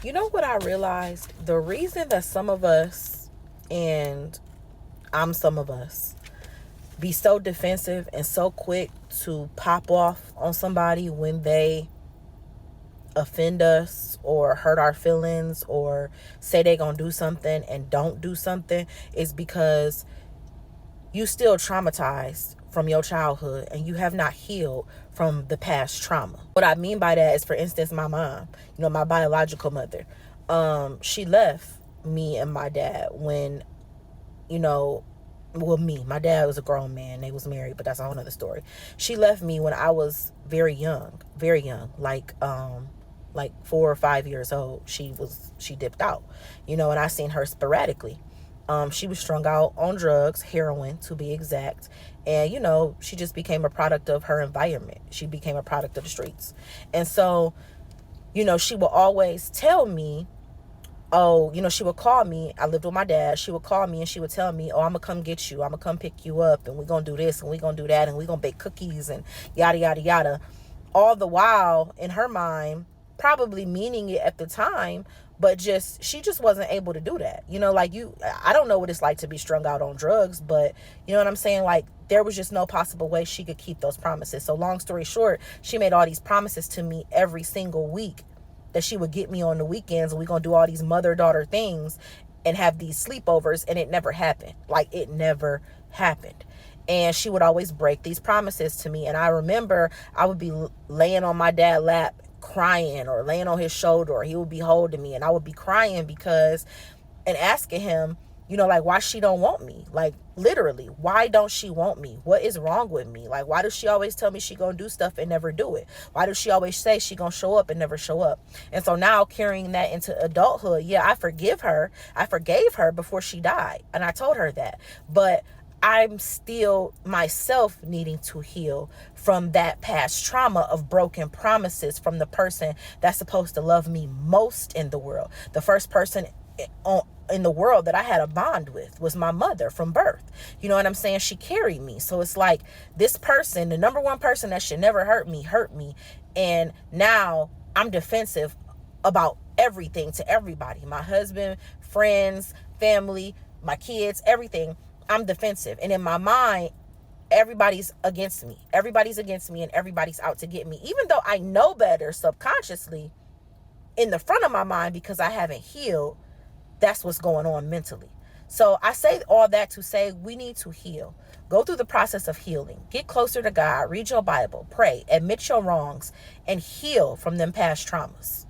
You know what I realized? The reason that some of us, and I'm some of us, be so defensive and so quick to pop off on somebody when they offend us or hurt our feelings or say they gonna do something and don't do something is because you still traumatized from your childhood and you have not healed from the past trauma. What I mean by that is, for instance, my mom, my biological mother, she left me and my dad when, you know, well, my dad was a grown man. They was married, but that's a whole nother story. She left me when I was very young, like 4 or 5 years old. She dipped out, and I seen her sporadically. She was strung out on drugs, heroin to be exact. And, she just became a product of her environment. She became a product of the streets. And so, she will always tell me, oh, she would call me. I lived with my dad. She would call me and she would tell me, oh, I'm going to come get you. I'm going to come pick you up. And we're going to do this and we're going to do that. And we're going to bake cookies and yada, yada, yada. All the while in her mind, probably meaning it at the time, but she just wasn't able to do that. I don't know what it's like to be strung out on drugs, but you know what I'm saying? Like, there was just no possible way she could keep those promises. So long story short, she made all these promises to me every single week that she would get me on the weekends and we're going to do all these mother-daughter things and have these sleepovers, and it never happened. Like, it never happened. And she would always break these promises to me. And I remember I would be laying on my dad's lap crying, or laying on his shoulder, or he would be holding me and I would be crying and asking him, like, why she don't want me? Like, literally, why don't she want me? What is wrong with me? Like, why does she always tell me she gonna do stuff and never do it? Why does she always say she gonna show up and never show up? And so now, carrying that into adulthood, yeah, I forgave her before she died. And I told her that. But I'm still myself needing to heal from that past trauma of broken promises from the person that's supposed to love me most in the world. The first person in the world that I had a bond with was my mother from birth. You know what I'm saying? She carried me. So it's like, this person, the number one person that should never hurt me. And now I'm defensive about everything to everybody. My husband, friends, family, my kids, everything. I'm defensive. And in my mind, everybody's against me. Everybody's against me and everybody's out to get me. Even though I know better subconsciously in the front of my mind, because I haven't healed, that's what's going on mentally. So I say all that to say we need to heal. Go through the process of healing. Get closer to God. Read your Bible. Pray. Admit your wrongs and heal from them past traumas.